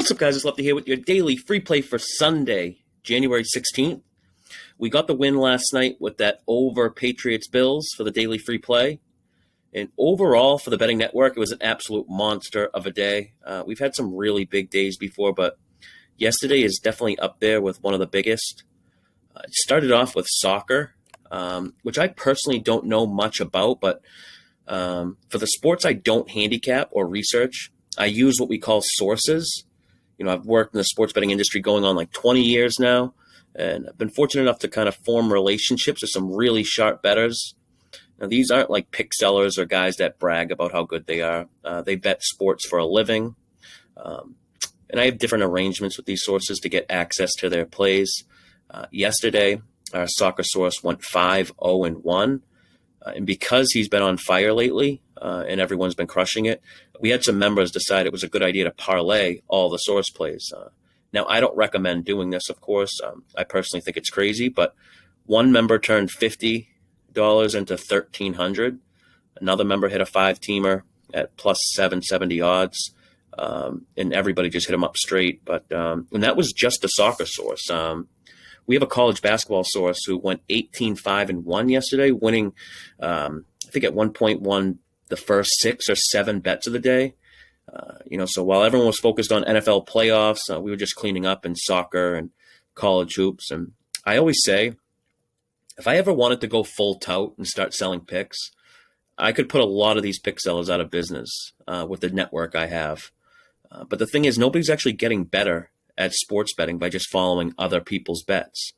What's up, guys? It's Lefty here with your daily free play for Sunday, January 16th. We got the win last night with that over Patriots Bills for the daily free play. And overall, for the betting network, it was an absolute monster of a day. We've had some really big days before, but yesterday is definitely up there with one of the biggest. It started off with soccer, which I personally don't know much about, but for the sports I don't handicap or research, I use what we call sources. You know, I've worked in the sports betting industry going on like 20 years now, and I've been fortunate enough to kind of form relationships with some really sharp bettors. Now, these aren't like pick sellers or guys that brag about how good they are. They bet sports for a living. And I have different arrangements with these sources to get access to their plays. Yesterday, our soccer source went 5-0-1. And because he's been on fire lately and everyone's been crushing it, we had some members decide it was a good idea to parlay all the source plays. Now, I don't recommend doing this, of course. I personally think it's crazy, but one member turned $50 into $1,300. Another member hit a five-teamer at plus 770 odds, and everybody just hit him up straight. But and that was just a soccer source. We have a college basketball source who went 18-5-1 yesterday, winning, I think at one point won the first 6 or 7 bets of the day. So while everyone was focused on NFL playoffs, we were just cleaning up in soccer and college hoops. And I always say, if I ever wanted to go full tout and start selling picks, I could put a lot of these pick sellers out of business with the network I have. But the thing is, nobody's actually getting better at sports betting by just following other people's bets.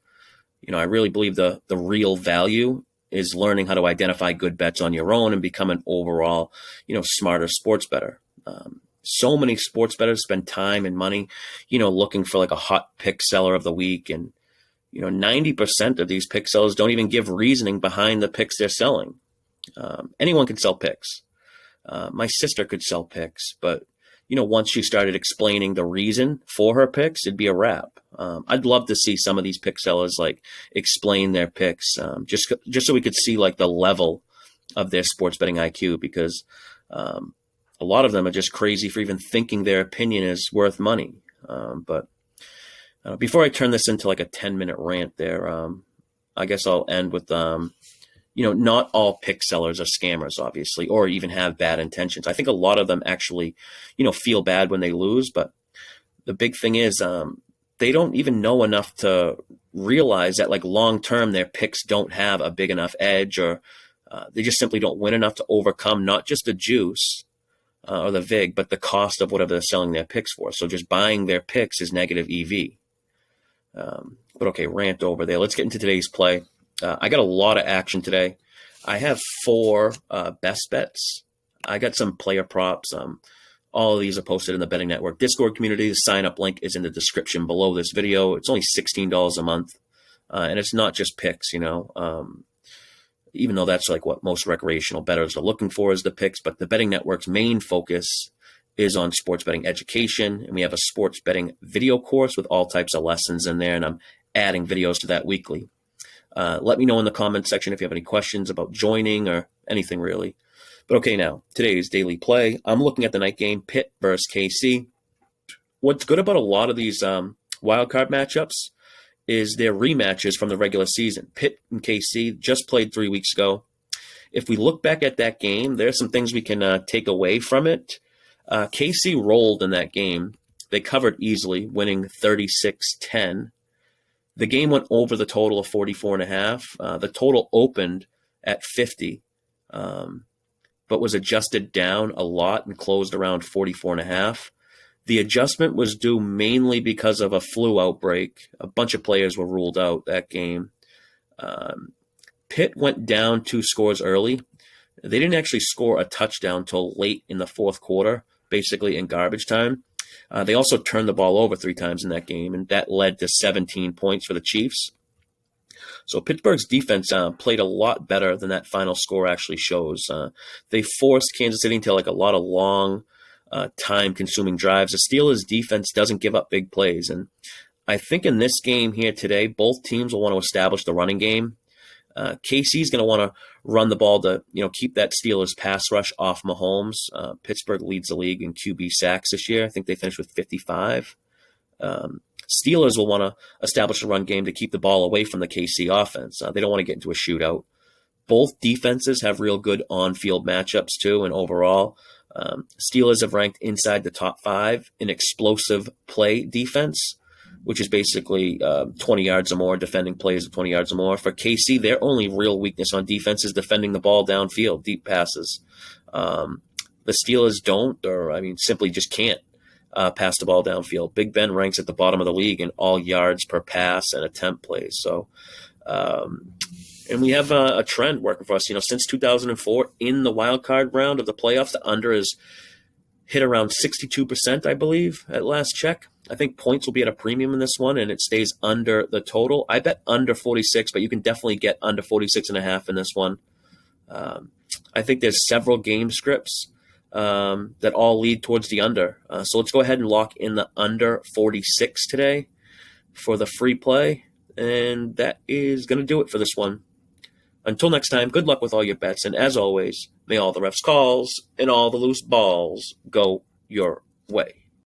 I really believe the real value is learning how to identify good bets on your own and become an overall, smarter sports bettor. So many sports bettors spend time and money, looking for like a hot pick seller of the week. And, 90% of these pick sellers don't even give reasoning behind the picks they're selling. Anyone can sell picks. My sister could sell picks, but once she started explaining the reason for her picks, it'd be a wrap. I'd love to see some of these pick sellers like explain their picks, just so we could see like the level of their sports betting IQ, because a lot of them are just crazy for even thinking their opinion is worth money. But before I turn this into like a 10-minute rant there, I guess I'll end with not all pick sellers are scammers, obviously, or even have bad intentions. I think a lot of them actually, feel bad when they lose. But the big thing is they don't even know enough to realize that, like, long-term, their picks don't have a big enough edge, or they just simply don't win enough to overcome not just the juice or the VIG, but the cost of whatever they're selling their picks for. So just buying their picks is negative EV. But okay, rant over there. Let's get into today's play. I got a lot of action today. I have 4 best bets. I got some player props. All of these are posted in the Betting Network Discord community. The sign-up link is in the description below this video. It's only $16 a month, and it's not just picks, even though that's like what most recreational bettors are looking for is the picks. But the Betting Network's main focus is on sports betting education, and we have a sports betting video course with all types of lessons in there, and I'm adding videos to that weekly. Let me know in the comments section if you have any questions about joining or anything really. But okay, now, today's daily play, I'm looking at the night game, Pitt versus KC. What's good about a lot of these wildcard matchups is their rematches from the regular season. Pitt and KC just played 3 weeks ago. If we look back at that game, there's some things we can take away from it. KC rolled in that game. They covered easily, winning 36-10. The game went over the total of 44.5. The total opened at 50, but was adjusted down a lot and closed around 44.5. The adjustment was due mainly because of a flu outbreak. A bunch of players were ruled out that game. Pitt went down 2 scores early. They didn't actually score a touchdown till late in the fourth quarter, basically in garbage time. They also turned the ball over 3 times in that game, and that led to 17 points for the Chiefs. So Pittsburgh's defense played a lot better than that final score actually shows. They forced Kansas City into like a lot of long, time-consuming drives. The Steelers' defense doesn't give up big plays, and I think in this game here today, both teams will want to establish the running game. KC's going to want to run the ball to, keep that Steelers pass rush off Mahomes. Pittsburgh leads the league in QB sacks this year. I think they finished with 55. Steelers will want to establish a run game to keep the ball away from the KC offense. They don't want to get into a shootout. Both defenses have real good on-field matchups too, and overall, Steelers have ranked inside the top 5 in explosive play defense, which is basically 20 yards or more, defending plays of 20 yards or more. For KC, their only real weakness on defense is defending the ball downfield, deep passes. The Steelers don't, or simply just can't pass the ball downfield. Big Ben ranks at the bottom of the league in all yards per pass and attempt plays. So, and we have a trend working for us. Since 2004, in the wild card round of the playoffs, the under is hit around 62%, I believe, at last check. I think points will be at a premium in this one, and it stays under the total. I bet under 46, but you can definitely get under 46.5 in this one. I think there's several game scripts that all lead towards the under. So let's go ahead and lock in the under 46 today for the free play. And that is going to do it for this one. Until next time, good luck with all your bets. And as always, may all the refs' calls and all the loose balls go your way.